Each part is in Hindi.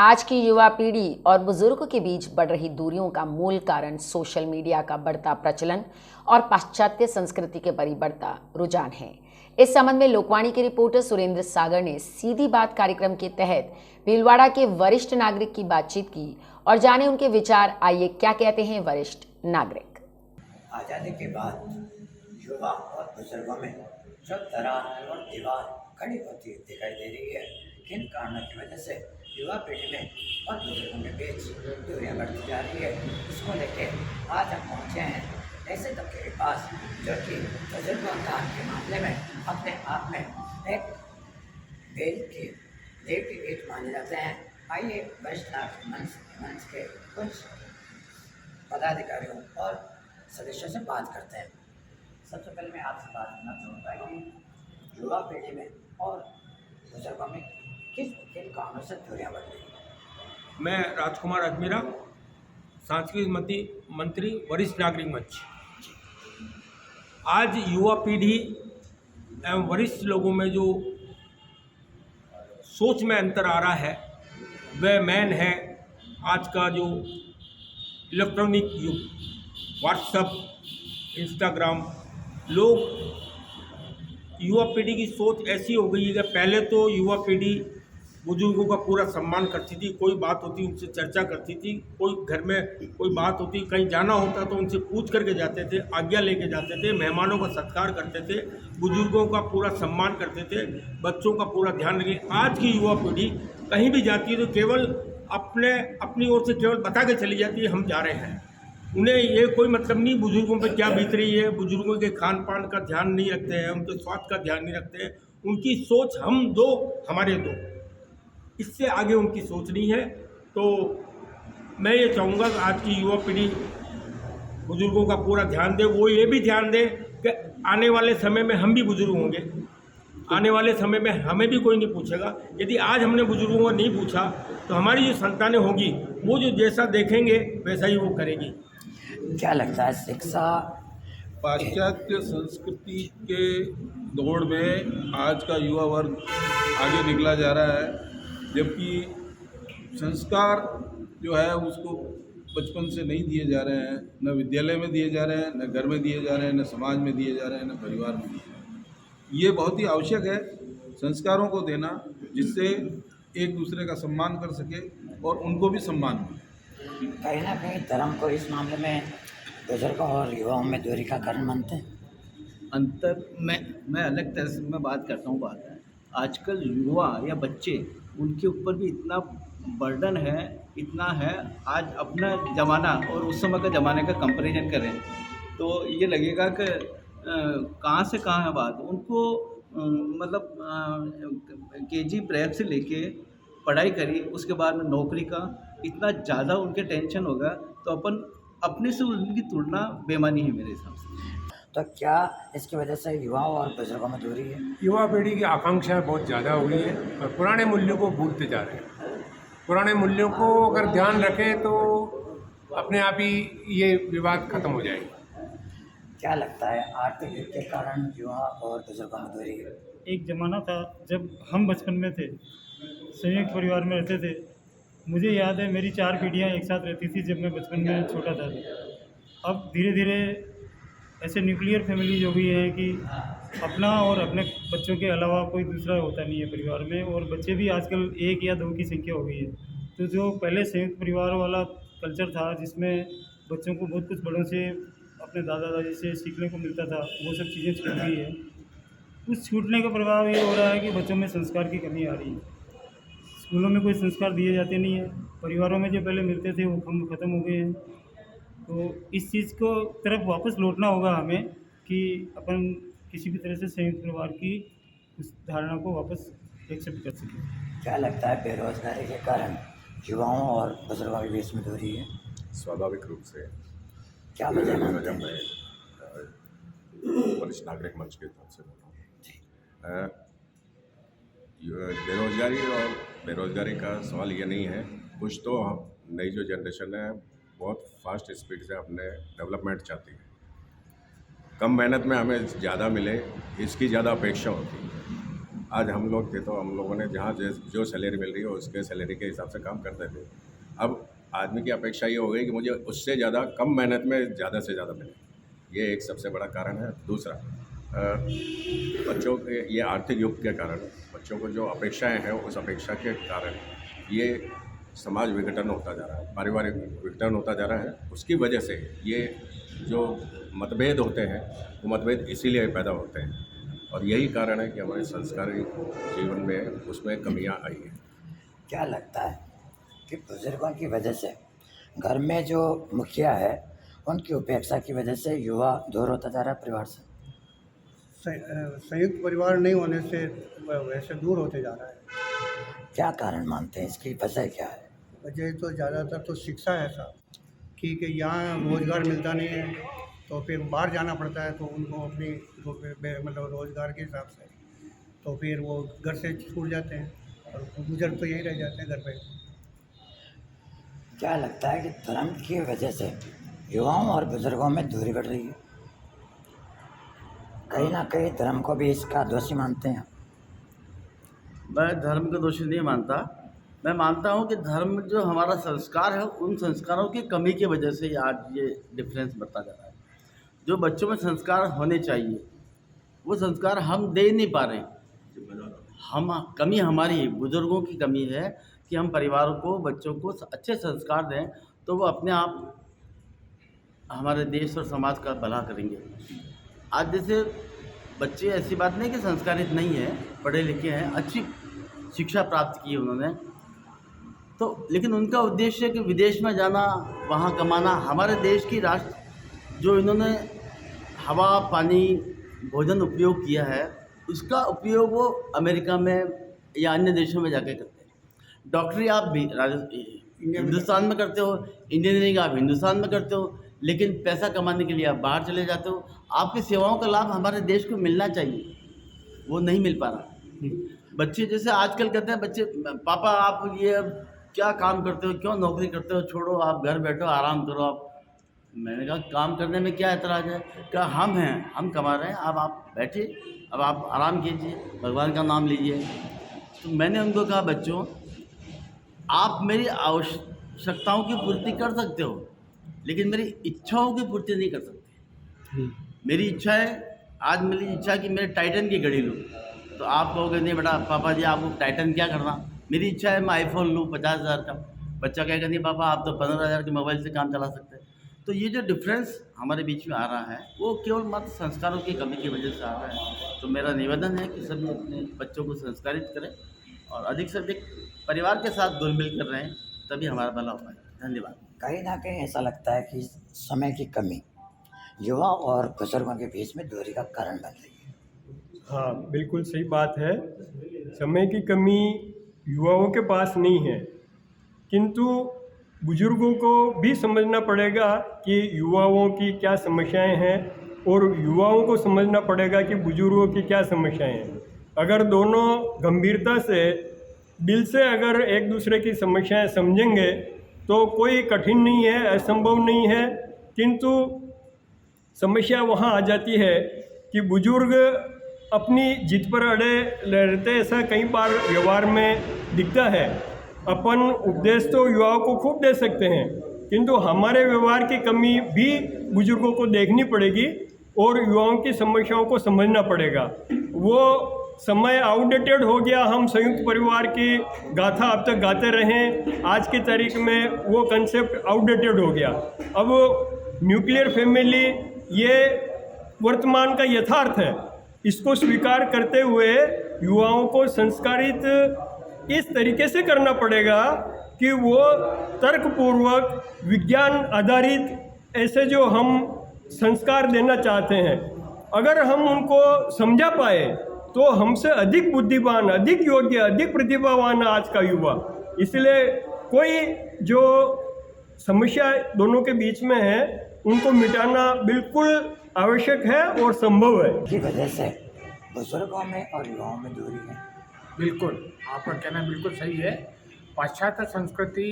आज की युवा पीढ़ी और बुजुर्गों के बीच बढ़ रही दूरियों का मूल कारण सोशल मीडिया का बढ़ता प्रचलन और पाश्चात्य संस्कृति के प्रति बढ़ता रुझान है। इस संबंध में लोकवाणी के रिपोर्टर सुरेंद्र सागर ने सीधी बात कार्यक्रम के तहत भीलवाड़ा के वरिष्ठ नागरिक की बातचीत की और जाने उनके विचार। आइए क्या कहते हैं वरिष्ठ नागरिक। आज़ादी के बाद युवा और बुजुर्गों में जो दरार और दीवार खड़ी होती दिखाई दे रही है, किन कारणों की वजह से युवा पीढ़ी में और बुजुर्गों के बीच दूरियां बढ़ती जा रही है, इसको लेके आज हम पहुँचे हैं ऐसे तबके के पास जो कि बुजुर्गों के मामले में अपने आप में एक देश के देव के गीत माने जाते हैं। आइए वरिष्ठ नागरिक मंच के कुछ पदाधिकारियों और सदस्यों से बात करते हैं। सबसे पहले मैं आपसे बात करना चाहूँगा कि युवा पीढ़ी में और बुजुर्गों में किन कारणों से दूरियां बढ़ रही हैं। मैं राजकुमार अजमेरा, सांस्कृतिक मंत्री, वरिष्ठ नागरिक मंच। आज युवा पीढ़ी एवं वरिष्ठ लोगों में जो सोच में अंतर आ रहा है वह मेन है आज का जो इलेक्ट्रॉनिक युग, व्हाट्सएप, इंस्टाग्राम। लोग युवा पीढ़ी की सोच ऐसी हो गई है कि पहले तो युवा पीढ़ी बुजुर्गों का पूरा सम्मान करती थी, कोई बात होती उनसे चर्चा करती थी, कोई घर में कोई बात होती, कहीं जाना होता तो उनसे पूछ करके जाते थे, आज्ञा लेके जाते थे, मेहमानों का सत्कार करते थे, बुजुर्गों का पूरा सम्मान करते थे, बच्चों का पूरा ध्यान रखें। आज की युवा पीढ़ी कहीं भी जाती है तो केवल अपनी ओर से केवल बता के चली जाती है हम जा रहे हैं। उन्हें ये कोई मतलब नहीं बुजुर्गों पर क्या बीत रही है, बुजुर्गों के खान पान का ध्यान नहीं रखते हैं, उनके स्वास्थ्य का ध्यान नहीं रखते हैं। उनकी सोच हम दो हमारे दो, इससे आगे उनकी सोच नहीं है। तो मैं ये चाहूँगा कि आज की युवा पीढ़ी बुजुर्गों का पूरा ध्यान दे। वो ये भी ध्यान दे कि आने वाले समय में हम भी बुजुर्ग होंगे, आने वाले समय में हमें भी कोई नहीं पूछेगा। यदि आज हमने बुजुर्गों को नहीं पूछा तो हमारी जो संतानें होंगी वो जो जैसा देखेंगे वैसा ही वो करेगी। क्या लगता है शिक्षा पाश्चात्य संस्कृति के दौड़ में आज का युवा वर्ग आगे निकला जा रहा है, जबकि संस्कार जो है उसको बचपन से नहीं दिए जा रहे हैं, न विद्यालय में दिए जा रहे हैं, न घर में दिए जा रहे हैं, न समाज में दिए जा रहे हैं, न परिवार में दिए जा रहे हैं। ये बहुत ही आवश्यक है संस्कारों को देना, जिससे एक दूसरे का सम्मान कर सके और उनको भी सम्मान मिले। कहीं ना कहीं धर्म को इस मामले में बुजुर्गों और युवाओं में दूरी का कारण मानते हैं। अंतर मैं अलग तरह से मैं बात करता हूँ। बात है आजकल युवा या बच्चे, उनके ऊपर भी इतना बर्डन है, इतना है। आज अपना ज़माना और उस समय का ज़माने का कंपैरिजन करें तो ये लगेगा कि कहाँ से कहाँ है बात। उनको मतलब केजी प्रेप से लेके पढ़ाई करी, उसके बाद में नौकरी का इतना ज़्यादा उनके टेंशन होगा, तो अपन अपने से उनकी तुलना बेमानी है मेरे हिसाब से। तो क्या इसकी वजह से युवाओं और बुजुर्गों में दूरी है? युवा पीढ़ी की आकांक्षाएं बहुत ज़्यादा हो गई है और पुराने मूल्यों को भूलते जा रहे हैं। पुराने मूल्यों को अगर ध्यान रखें तो अपने आप ही ये विवाद खत्म हो जाएगा। क्या लगता है आर्थिक युग के कारण युवा और बुजुर्गों में दूरी है? एक ज़माना था जब हम बचपन में थे, संयुक्त परिवार में रहते थे। मुझे याद है मेरी 4 पीढ़ियाँ एक साथ रहती थी जब मैं बचपन में छोटा था। अब धीरे धीरे ऐसे न्यूक्लियर फैमिली हो गई है कि अपना और अपने बच्चों के अलावा कोई दूसरा होता नहीं है परिवार में, और बच्चे भी आजकल 1 या 2 की संख्या हो गई है। तो जो पहले संयुक्त परिवार वाला कल्चर था जिसमें बच्चों को बहुत कुछ बड़ों से, अपने दादा दादी से सीखने को मिलता था, वो सब चीज़ें छूट गई है। उस छूटने का प्रभाव ये हो रहा है कि बच्चों में संस्कार की कमी आ रही है। स्कूलों में कोई संस्कार दिए जाते नहीं है, परिवारों में जो पहले मिलते थे वो ख़त्म हो गए हैं। तो इस चीज़ को तरफ वापस लौटना होगा हमें कि अपन किसी भी तरह से संयुक्त परिवार की उस धारणा को वापस एक्सेप्ट कर सकें। क्या लगता है बेरोजगारी के कारण युवाओं और बुजुर्गों के बीच में दूरी है? स्वाभाविक रूप से क्या वजह मानते जब हैं? मैं वरिष्ठ नागरिक मंच के तरफ से बोल रहा हूँ, बेरोजगारी का सवाल ये नहीं है। कुछ तो नई जो जनरेशन है बहुत फास्ट स्पीड से अपने डेवलपमेंट चाहती है, कम मेहनत में हमें ज़्यादा मिले इसकी ज़्यादा अपेक्षा होती है। आज हम लोग थे तो हम लोगों ने जहाँ जो सैलरी मिल रही है उसके सैलरी के हिसाब से काम करते थे। अब आदमी की अपेक्षा ये हो गई कि मुझे उससे ज़्यादा कम मेहनत में ज़्यादा से ज़्यादा मिले, ये एक सबसे बड़ा कारण है। दूसरा, बच्चों के ये आर्थिक युग के कारण बच्चों को जो अपेक्षाएं हैं उस अपेक्षा के कारण ये समाज विघटन होता जा रहा है, पारिवारिक विघटन होता जा रहा है। उसकी वजह से ये जो मतभेद होते हैं वो मतभेद इसीलिए पैदा होते हैं और यही कारण है कि हमारे संस्कारी जीवन में उसमें कमियां आई हैं। क्या लगता है कि बुजुर्गों की वजह से घर में जो मुखिया है उनकी उपेक्षा की वजह से युवा दूर होता जा रहा है परिवार से? संयुक्त परिवार नहीं होने से वैसे दूर होते जा रहा है। क्या कारण मानते हैं, इसकी वजह क्या है? वजह तो ज़्यादातर तो शिक्षा है साहब कि यहाँ रोज़गार मिलता नहीं है तो फिर बाहर जाना पड़ता है, तो उनको अपनी मतलब रोज़गार के हिसाब से तो फिर वो घर से छूट जाते हैं और बुजुर्ग तो यहीं रह जाते हैं घर पे। क्या लगता है कि धर्म की वजह से युवाओं और बुजुर्गों में दूरी बढ़ रही है? कहीं ना कहीं धर्म को भी इसका दोषी मानते हैं? मैं धर्म को दोषी नहीं मानता। मैं मानता हूँ कि धर्म जो हमारा संस्कार है उन संस्कारों की कमी की वजह से आज ये डिफरेंस बढ़ता जा रहा है। जो बच्चों में संस्कार होने चाहिए वो संस्कार हम दे नहीं पा रहे। कमी हमारी बुजुर्गों की कमी है कि हम परिवारों को बच्चों को अच्छे संस्कार दें तो वो अपने आप हमारे देश और समाज का भला करेंगे। आज जैसे बच्चे, ऐसी बात नहीं कि संस्कारित नहीं है, पढ़े लिखे हैं, अच्छी शिक्षा प्राप्त की उन्होंने तो, लेकिन उनका उद्देश्य है कि विदेश में जाना, वहाँ कमाना। हमारे देश की राष्ट्र जो इन्होंने हवा, पानी, भोजन उपयोग किया है उसका उपयोग वो अमेरिका में या अन्य देशों में जाके करते हैं। डॉक्टरी आप भी हिंदुस्तान में करते हो, इंजीनियरिंग आप हिंदुस्तान में करते हो, लेकिन पैसा कमाने के लिए आप बाहर चले जाते हो। आपकी सेवाओं का लाभ हमारे देश को मिलना चाहिए, वो नहीं मिल पा रहा। बच्चे जैसे आजकल कहते हैं बच्चे, पापा आप ये क्या काम करते हो, क्यों नौकरी करते हो, छोड़ो आप घर बैठो आराम करो आप। मैंने कहा काम करने में क्या एतराज़ है? क्या हम हैं, हम कमा रहे हैं, अब आप बैठिए, अब आप आराम कीजिए, भगवान का नाम लीजिए। तो मैंने उनको कहा बच्चों आप मेरी आवश्यकताओं की पूर्ति कर सकते हो लेकिन मेरी इच्छाओं की पूर्ति नहीं कर सकते। मेरी इच्छा है, आज मेरी इच्छा कि मैं टाइटन की घड़ी लूँ तो आप कहोगे नहीं बेटा पापा जी आपको टाइटन क्या करना। मेरी इच्छा है मैं आईफोन लूँ 50,000 का, बच्चा कहेगा नहीं पापा आप तो 15,000 के मोबाइल से काम चला सकते हैं। तो ये जो डिफरेंस हमारे बीच में आ रहा है वो केवल मात्र संस्कारों की कमी की वजह से आ रहा है। तो मेरा निवेदन है कि सभी अपने बच्चों को संस्कारित करें और अधिक से अधिक परिवार के साथ घुल मिल कर रहें, तभी हमारा भला हो पाए। धन्यवाद। कहीं ना कहीं ऐसा लगता है कि समय की कमी युवा और बुजुर्गों के बीच में दूरी का कारण बन रही है। हाँ बिल्कुल सही बात है। समय की कमी युवाओं के पास नहीं है, किंतु बुजुर्गों को भी समझना पड़ेगा कि युवाओं की क्या समस्याएं हैं और युवाओं को समझना पड़ेगा कि बुजुर्गों की क्या समस्याएं हैं। अगर दोनों गंभीरता से, दिल से अगर एक दूसरे की समस्याएं समझेंगे तो कोई कठिन नहीं है, असंभव नहीं है। किंतु समस्या वहाँ आ जाती है कि बुजुर्ग अपनी जिद पर अड़े रहते, ऐसा कई बार व्यवहार में दिखता है। अपन उपदेश तो युवाओं को खूब दे सकते हैं किंतु हमारे व्यवहार की कमी भी बुजुर्गों को देखनी पड़ेगी और युवाओं की समस्याओं को समझना पड़ेगा। वो समय आउटडेटेड हो गया, हम संयुक्त परिवार की गाथा अब तक गाते रहें, आज की तारीख में वो कंसेप्ट आउटडेटेड हो गया। अब न्यूक्लियर फैमिली ये वर्तमान का यथार्थ है, इसको स्वीकार करते हुए युवाओं को संस्कारित इस तरीके से करना पड़ेगा कि वो तर्कपूर्वक, विज्ञान आधारित ऐसे जो हम संस्कार देना चाहते हैं, अगर हम उनको समझा पाए तो हमसे अधिक बुद्धिमान, अधिक योग्य, अधिक प्रतिभावान आज का युवा। इसलिए कोई जो समस्या दोनों के बीच में है उनको मिटाना बिल्कुल आवश्यक है और संभव है। की वजह से बुजुर्गों में और युवाओं में दूरी है। बिल्कुल, आपका कहना बिल्कुल सही है। पाश्चात्य संस्कृति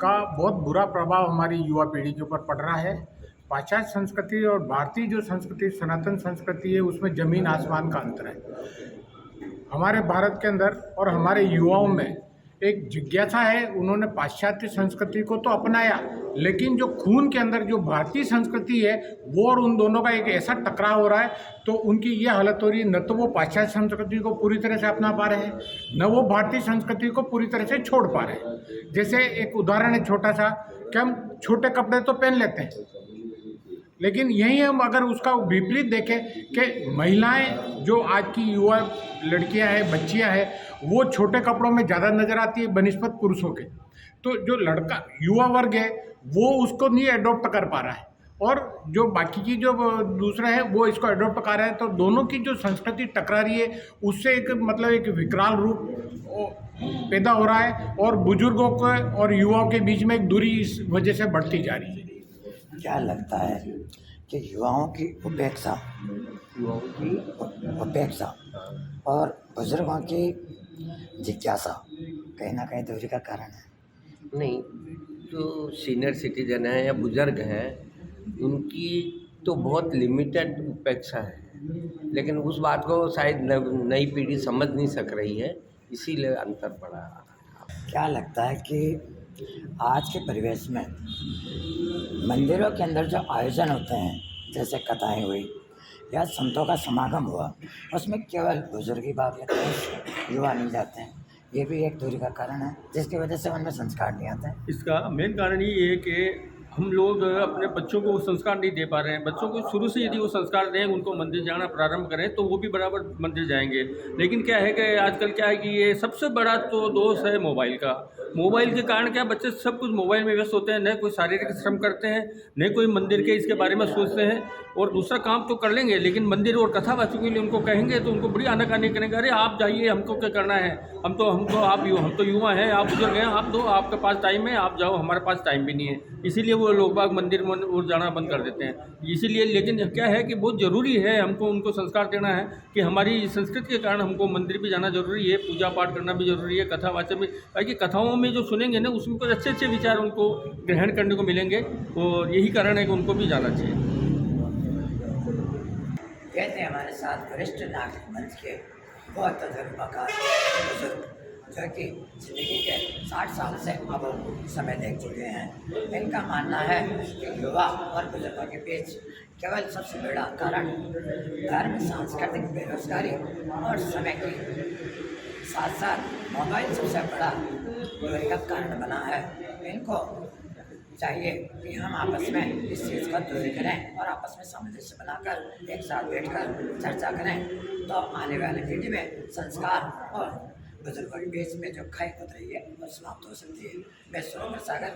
का बहुत बुरा प्रभाव हमारी युवा पीढ़ी के ऊपर पड़ रहा है। पाश्चात्य संस्कृति और भारतीय जो संस्कृति, सनातन संस्कृति है, उसमें ज़मीन आसमान का अंतर है। हमारे भारत के अंदर और हमारे युवाओं में एक जिज्ञासा है। उन्होंने पाश्चात्य संस्कृति को तो अपनाया, लेकिन जो खून के अंदर जो भारतीय संस्कृति है वो और उन दोनों का एक ऐसा टकराव हो रहा है, तो उनकी ये हालत हो रही है, न तो वो पाश्चात्य संस्कृति को पूरी तरह से अपना पा रहे हैं, न वो भारतीय संस्कृति को पूरी तरह से छोड़ पा रहे हैं। जैसे एक उदाहरण है छोटा सा, कि हम छोटे कपड़े तो पहन लेते हैं, लेकिन यहीं हम अगर उसका विपरीत देखें कि महिलाएं जो आज की युवा लड़कियां हैं, बच्चियां हैं, वो छोटे कपड़ों में ज़्यादा नज़र आती है बनिस्बत पुरुषों के। तो जो लड़का युवा वर्ग है वो उसको नहीं अडॉप्ट कर पा रहा है, और जो बाकी की जो दूसरा है वो इसको अडॉप्ट कर रहा है। तो दोनों की जो संस्कृति टकरा रही है, उससे एक मतलब एक विकराल रूप पैदा हो रहा है, और बुजुर्गों के और युवाओं के बीच में एक दूरी इस वजह से बढ़ती जा रही है। क्या लगता है कि युवाओं की उपेक्षा और बुजुर्गों की जिज्ञासा कहीं ना कहीं दूरी का कारण है? नहीं, जो सीनियर सिटीजन है या बुज़ुर्ग हैं उनकी तो बहुत लिमिटेड उपेक्षा है, लेकिन उस बात को शायद नई पीढ़ी समझ नहीं सक रही है, इसीलिए अंतर पड़ा। क्या लगता है कि आज के परिवेश में मंदिरों के अंदर जो आयोजन होते हैं, जैसे कथाएं हुई या संतों का समागम हुआ, उसमें केवल बुजुर्ग ही भाग लेते हैं, युवा नहीं जाते हैं, ये भी एक दूरी का कारण है जिसकी वजह से उनमें संस्कार नहीं आते हैं? इसका मेन कारण ये है कि हम लोग अपने बच्चों को वो संस्कार नहीं दे पा रहे हैं। बच्चों को शुरू से यदि वो संस्कार दें, उनको मंदिर जाना प्रारंभ करें, तो वो भी बराबर मंदिर जाएंगे। लेकिन क्या है कि आजकल क्या है कि ये सबसे बड़ा तो दोष है मोबाइल का। मोबाइल के कारण क्या बच्चे सब कुछ मोबाइल में व्यस्त होते हैं, न कोई शारीरिक श्रम करते हैं, न कोई मंदिर के इसके बारे में सोचते हैं। और दूसरा काम तो कर लेंगे, लेकिन मंदिर और कथावाचकों के लिए उनको कहेंगे तो उनको बड़ी आनाकानी करेंगे, अरे आप जाइए, हमको क्या करना है, हम तो युवा हैं, आप बुजुर्ग हैं, आप दो, आपके पास टाइम है, आप जाओ, हमारे पास टाइम भी नहीं है। इसीलिए वो लोग बाग मंदिर में और जाना बंद कर देते हैं। इसीलिए लेकिन क्या है कि बहुत ज़रूरी है हमको उनको संस्कार देना है कि हमारी संस्कृति के कारण हमको मंदिर भी जाना ज़रूरी है, पूजा पाठ करना भी ज़रूरी है, कथावाचक भी, ताकि कथाओं में जो सुनेंगे ना उसमें कुछ अच्छे अच्छे विचार उनको ग्रहण करने को मिलेंगे, और यही कारण है कि उनको भी जाना चाहिए। कहते हैं हमारे साथ वरिष्ठ नागरिक मंच के बहुत तजुर्बाकार बुजुर्ग जो कि जिंदगी के 60 साल से अब समय देख चुके हैं। इनका मानना है कि युवा और बुजुर्गों के बीच केवल सबसे बड़ा कारण धर्म, सांस्कृतिक बेरोजगारी और समय के साथ साथ मोबाइल सबसे बड़ा दूरी का कारण बना है। इनको चाहिए कि हम आपस में इस चीज़ का दूरी करें और आपस में सामंजस्य बनाकर एक साथ बैठकर चर्चा करें, तो आने वाली पीढ़ी में संस्कार और बुजुर्गों के बीच में जो खाई उतरी है वो समाप्त हो सकती है। मैं सुरेंद्र सागर।